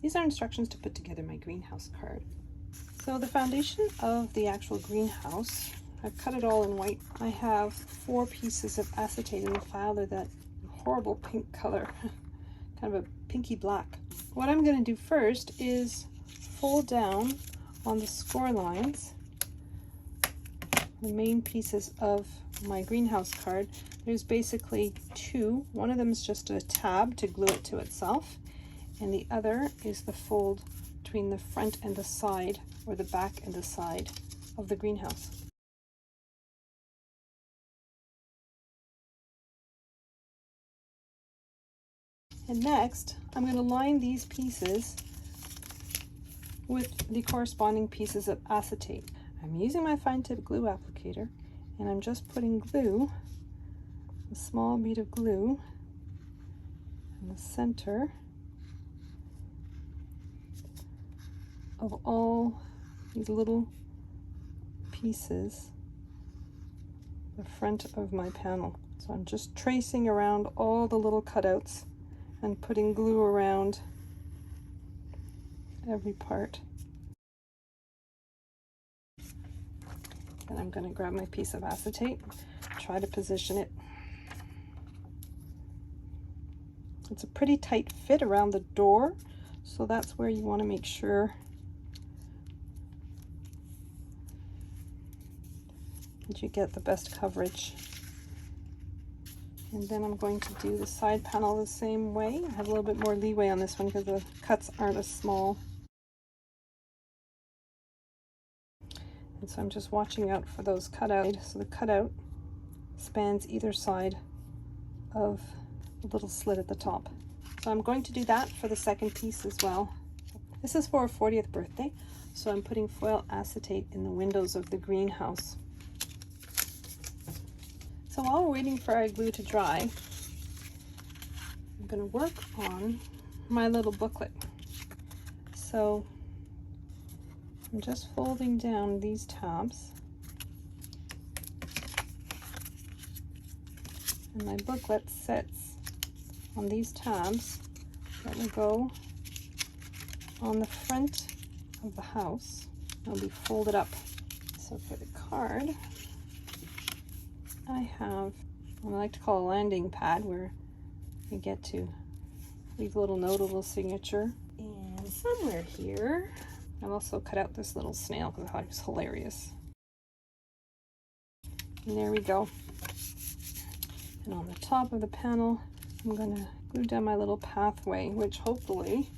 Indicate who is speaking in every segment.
Speaker 1: These are instructions to put together my greenhouse card. So the foundation of the actual greenhouse, I've cut it all in white. I have 4 pieces of acetate in the file. They're that horrible pink color, kind of a pinky black. What I'm going to do first is fold down on the score lines the main pieces of my greenhouse card. There's basically 2. One of them is just a tab to glue it to itself, and the other is the fold between the front and the side, or the back and the side of the greenhouse. And next, I'm going to line these pieces with the corresponding pieces of acetate. I'm using my fine tip glue applicator, and I'm just putting glue, a small bead of glue, in the center of all these little pieces, the front of my panel. So I'm just tracing around all the little cutouts and putting glue around every part. Then I'm going to grab my piece of acetate, try to position it. It's a pretty tight fit around the door, so that's where you want to make sure that you get the best coverage. And then I'm going to do the side panel the same way. I have a little bit more leeway on this one because the cuts aren't as small. And so I'm just watching out for those cutouts. So the cutout spans either side of the little slit at the top. So I'm going to do that for the second piece as well. This is for a 40th birthday, so I'm putting foil acetate in the windows of the greenhouse. So while we're waiting for our glue to dry, I'm going to work on my little booklet. So I'm just folding down these tabs, and my booklet sits on these tabs that will go on the front of the house. It'll be folded up. So for the card, I have what I like to call a landing pad, where you get to leave a little note, a little signature. And somewhere here, I've also cut out this little snail because I thought it was hilarious. And there we go. And on the top of the panel, I'm going to glue down my little pathway, which hopefully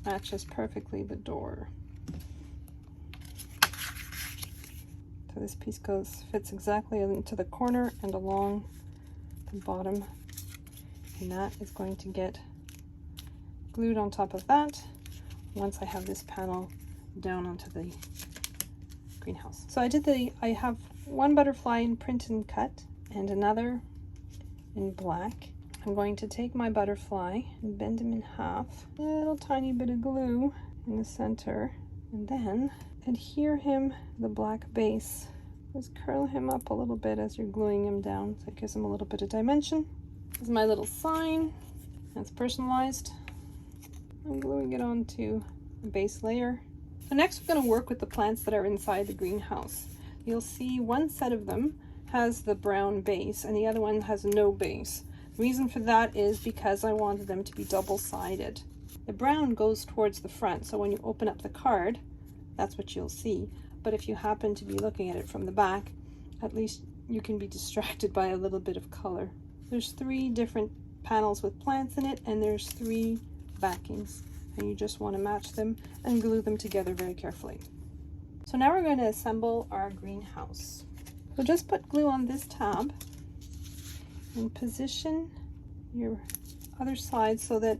Speaker 1: matches perfectly the door. So this piece fits exactly into the corner and along the bottom, and that is going to get glued on top of that once I have this panel down onto the greenhouse. So I have one butterfly in print and cut and another in black. I'm going to take my butterfly and bend him in half, a little tiny bit of glue in the center, and then adhere him to the black base. Just curl him up a little bit as you're gluing him down, so it gives him a little bit of dimension. This is my little sign. It's personalized. I'm gluing it onto the base layer. So next we're going to work with the plants that are inside the greenhouse. You'll see one set of them has the brown base and the other one has no base. The reason for that is because I wanted them to be double-sided. The brown goes towards the front, so when you open up the card, that's what you'll see. But if you happen to be looking at it from the back, at least you can be distracted by a little bit of color. There's 3 different panels with plants in it, and there's 3 backings, and you just want to match them and glue them together very carefully. So now we're going to assemble our greenhouse. So just put glue on this tab and position your other side so that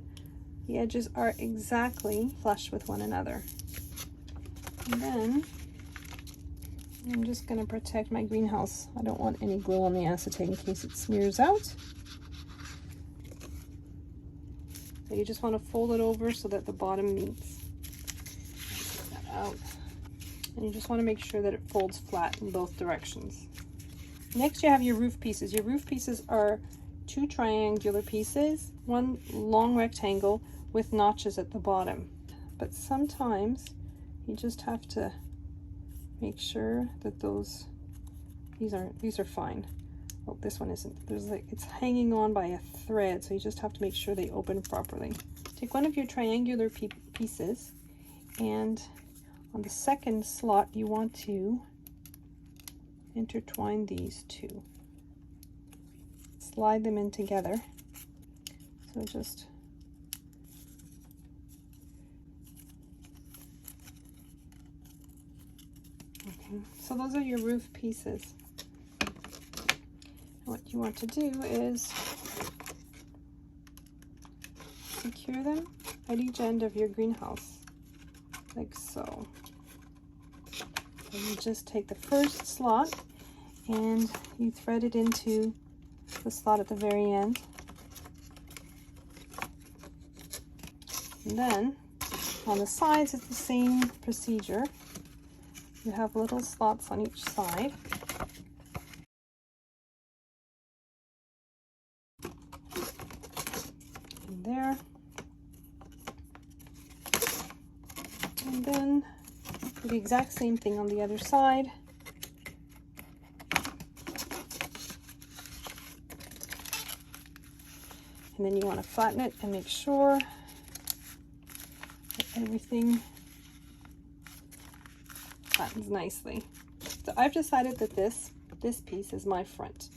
Speaker 1: the edges are exactly flush with one another. And then I'm just going to protect my greenhouse. I don't want any glue on the acetate in case it smears out. So you just want to fold it over so that the bottom meets. Take that out. And you just want to make sure that it folds flat in both directions. Next you have your roof pieces. Your roof pieces are 2 triangular pieces, 1 long rectangle with notches at the bottom. But sometimes you just have to make sure that these are fine. Oh, this one isn't. There's like, it's hanging on by a thread, so you just have to make sure they open properly. Take one of your triangular pieces, and on the second slot you want to intertwine these two. Slide them in together. So just okay. So those are your roof pieces. What you want to do is secure them at each end of your greenhouse, like so. And you just take the first slot and you thread it into the slot at the very end. And then on the sides, it's the same procedure. You have little slots on each side. And there. And then do the exact same thing on the other side. And then you want to flatten it and make sure that everything flattens nicely. So I've decided that this piece is my front.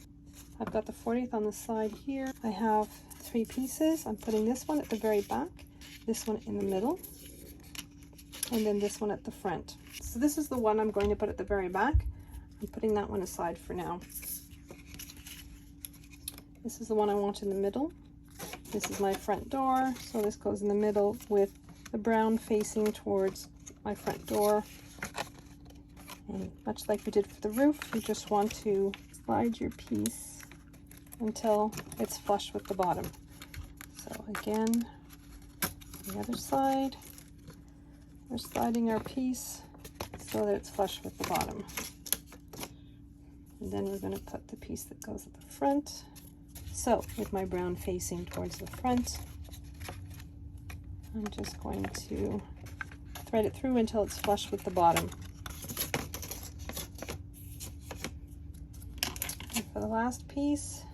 Speaker 1: I've got the 40th on the side here. I have 3 pieces. I'm putting this one at the very back, this one in the middle, and then this one at the front. So this is the one I'm going to put at the very back. I'm putting that one aside for now. This is the one I want in the middle. This is my front door, so this goes in the middle with the brown facing towards my front door. And much like we did for the roof, you just want to slide your piece until it's flush with the bottom. So again, the other side, we're sliding our piece so that it's flush with the bottom. And then we're going to put the piece that goes at the front. So with my brown facing towards the front, I'm just going to thread it through until it's flush with the bottom. And for the last piece,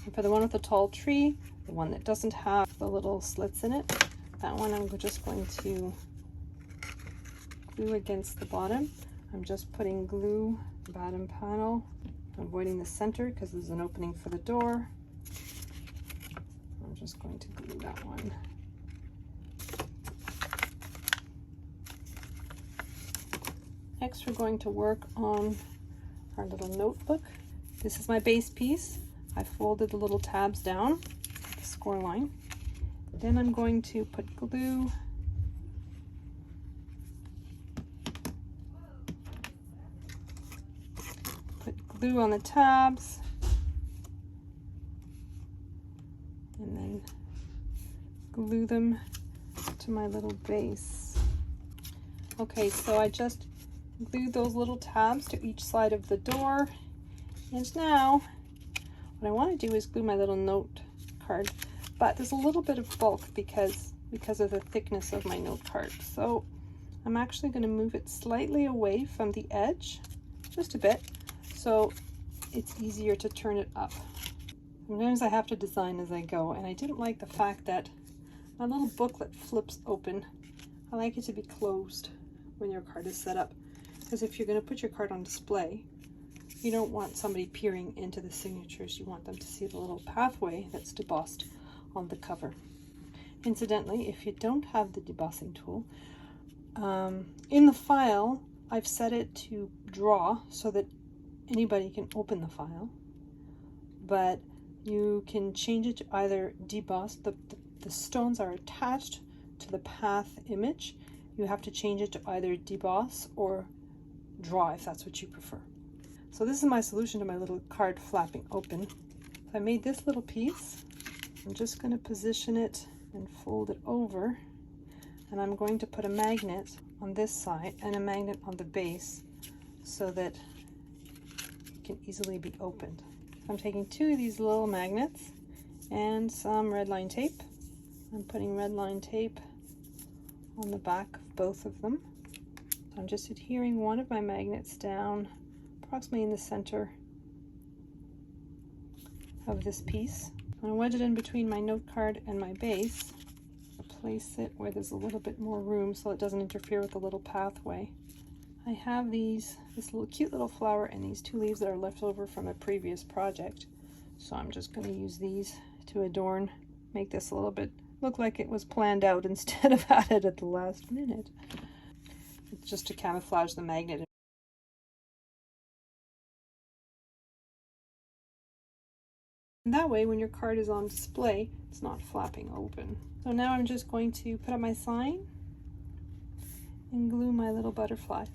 Speaker 1: and for the one with the tall tree, the one that doesn't have the little slits in it, that one I'm just going to glue against the bottom. I'm just putting glue bottom panel, avoiding the center because there's an opening for the door. I'm just going to glue that one. Next, we're going to work on our little notebook. This is my base piece. I folded the little tabs down, the score line. Then I'm going to put glue on the tabs, and then glue them to my little base. Okay, so I just glued those little tabs to each side of the door, and now what I want to do is glue my little note card, but there's a little bit of bulk because of the thickness of my note card. So I'm actually going to move it slightly away from the edge, just a bit, so it's easier to turn it up. Sometimes I have to design as I go, and I didn't like the fact that my little booklet flips open. I like it to be closed when your card is set up, because if you're going to put your card on display, you don't want somebody peering into the signatures. You want them to see the little pathway that's debossed on the cover. Incidentally, if you don't have the debossing tool, in the file, I've set it to draw so that anybody can open the file, but you can change it to either deboss. The stones are attached to the path image. You have to change it to either deboss or draw if that's what you prefer. So this is my solution to my little card flapping open. I made this little piece. I'm just going to position it and fold it over, and I'm going to put a magnet on this side and a magnet on the base so that it can easily be opened. I'm taking 2 of these little magnets and some red line tape, I'm putting red line tape on the back of both of them. So I'm just adhering one of my magnets down approximately in the center of this piece. I'm going to wedge it in between my note card and my base. Place it where there's a little bit more room so it doesn't interfere with the little pathway. I have this little cute little flower and these two leaves that are left over from a previous project. So I'm just going to use these to adorn, make this a little bit look like it was planned out instead of added at the last minute. It's just to camouflage the magnet. And that way, when your card is on display, it's not flapping open. So now I'm just going to put up my sign and glue my little butterflies.